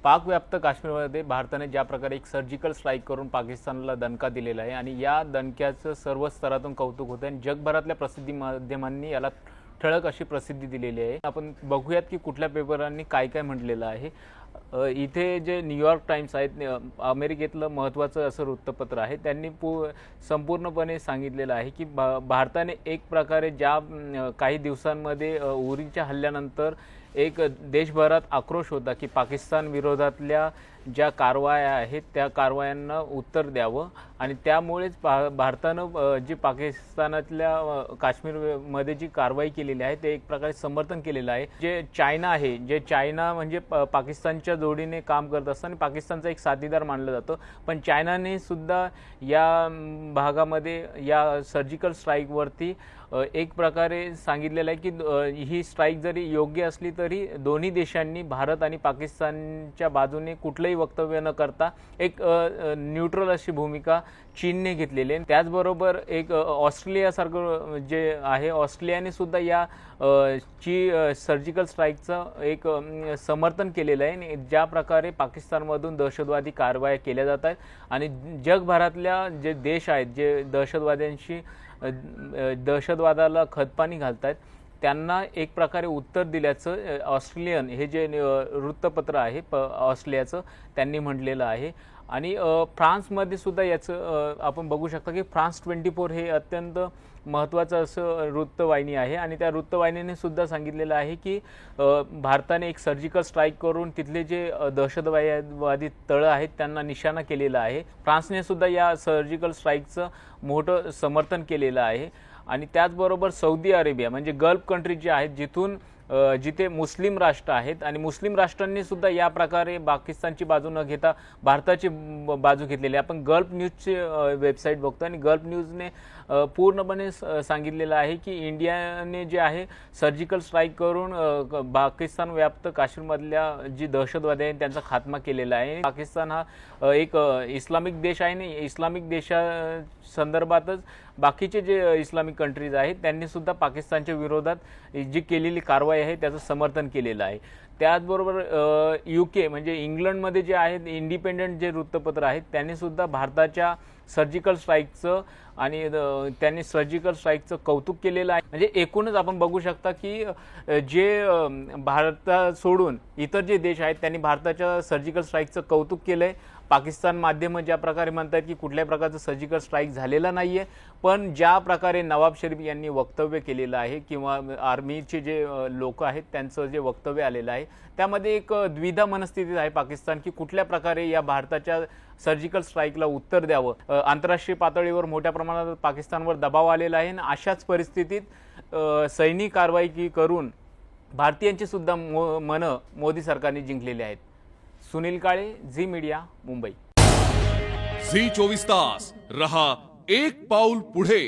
पाकव्याप्त काश्मीरमध्ये भारताने ज्या प्रकारे एक सर्जिकल स्ट्राईक करून पाकिस्तानला दणका दिलेला आहे आणि या दणक्याचं सर्व स्तरातून कौतुक होतं आणि जगभरातल्या प्रसिद्धी माध्यमांनी याला ठळक अशी प्रसिद्धी दिलेली आहे। आपण बघूयात की कुठल्या पेपरांनी काय काय म्हटलेलं आहे। इथे जे न्यूयॉर्क टाइम्स आहेत, अमेरिकेतलं महत्त्वाचं असं वृत्तपत्र आहे, त्यांनी संपूर्णपणे सांगितलेलं आहे की भारताने एक प्रकारे ज्या काही दिवसांमध्ये उरीच्या हल्ल्यानंतर एक देशभरात आक्रोश होता की पाकिस्तान विरोधातल्या ज्या कारवाया आहेत त्या कारवायांना उत्तर द्यावं आणि त्यामुळेच भारतानं जी पाकिस्तानातल्या काश्मीरमध्ये जी कारवाई केलेली आहे ते एक प्रकारे समर्थन केलेलं आहे। जे चायना आहे, जे चायना म्हणजे पाकिस्तानच्या जोडीने काम करत असताना पाकिस्तानचा एक साथीदार मानलं जातं, पण चायनाने सुद्धा या भागामध्ये या सर्जिकल स्ट्राईकवरती एक प्रकारे सांगितलेलं आहे की ही स्ट्राईक जरी योग्य असली तरी दोन्ही देशांनी भारत आणि पाकिस्तानच्या बाजूने कुठलंही वक्तव्य न करता एक न्यूट्रल अशी भूमिका चीनने घेतलेली आहे। त्याचबरोबर एक ऑस्ट्रेलियासारखं जे आहे, ऑस्ट्रेलियाने सुद्धा या सर्जिकल स्ट्राईकचं एक समर्थन केलेलं आहे आणि ज्या प्रकारे पाकिस्तानमधून दहशतवादी कारवाया केल्या जात आहेत आणि जगभरातल्या जे देश आहेत जे दहशतवादाला खतपाणी घालतात त्यांना एक प्रकारे उत्तर दिल्याचं ऑस्ट्रेलियन हे जे वृत्तपत्र आहे ऑस्ट्रेलियाचं त्यांनी म्हटलेलं आहे। आणि फ्रान्समध्ये सुद्धा याचं आपण बघू शकता की फ्रान्स 24 हे अत्यंत महत्त्वाचं असं वृत्तवाहिनी आहे आणि त्या वृत्तवाहिनीने सुद्धा सांगितलेलं आहे की भारताने एक सर्जिकल स्ट्राईक करून तिथले जे दहशतवादी तळ आहेत त्यांना निशाणा केलेला आहे। फ्रान्सने सुद्धा या सर्जिकल स्ट्राईकचं मोठं समर्थन केलेलं आहे आणि त्याचबरोबर सौदी अरेबिया म्हणजे गल्फ कंट्रीज जे आहेत जिथे मुस्लिम राष्ट्र आहेत आणि मुस्लिम राष्ट्रांनी सुद्धा या प्रकारे पाकिस्तानची बाजू न घेता भारताची बाजू घेतलेली आहे। आपण गल्फ न्यूजची वेबसाईट बघतो आणि गल्फ न्यूजने पूर्णपणे सांगितलेलं आहे की इंडियाने जे आहे सर्जिकल स्ट्राईक करून पाकिस्तान व्याप्त काश्मीरमधल्या जी दहशतवादी आहेत त्यांचा खात्मा केलेला आहे। पाकिस्तान हा एक इस्लामिक देश आहे आणि इस्लामिक देशासंदर्भातच बाकीचे जे इस्लामिक कंट्रीज आहेत त्यांनी सुद्धा पाकिस्तानच्या विरोधात जी केलेली कारवाई आहे त्याचं समर्थन केलेलं आहे। त्याचबरोबर UK म्हणजे इंग्लंडमध्ये जे आहेत इंडिपेंडंट जे वृत्तपत्र आहेत त्यांनी सुद्धा भारताच्या सर्जिकल स्ट्राईकचं आणि त्यांनी सर्जिकल स्ट्राईकचं कौतुक केलेलं आहे। म्हणजे एकूणच आपण बघू शकता की जे भारत सोडून इतर जे देश आहेत त्यांनी भारताच्या सर्जिकल स्ट्राईकचं कौतुक केलंय। पाकिस्तान माध्यम ज्या प्रकारे म्हणतात की कुठल्या प्रकारचं सर्जिकल स्ट्राईक झालेला नाहीये, पण ज्या प्रकारे नवाब शरीफ यांनी वक्तव्य केलेलं आहे किंवा आर्मीचे जे लोक आहेत त्यांचं जे वक्तव्य आलेलं आहे त्यामध्ये एक द्विधा मनस्थितीत आहे पाकिस्तान की कुठल्या प्रकारे या भारताच्या सर्जिकल स्ट्राईकला उत्तर द्यावं। आंतरराष्ट्रीय पातळीवर मोठ्या प्रमाणात पाकिस्तानवर दबाव आलेला आहे आणि अशाच परिस्थितीत सैनिक कारवाई करून भारतीयांची सुद्धा मनं मोदी सरकारने जिंकलेली आहेत। Sunil Kale, Zee media, Mumbai. Zee 24 तास रहा एक पाऊल पुढे।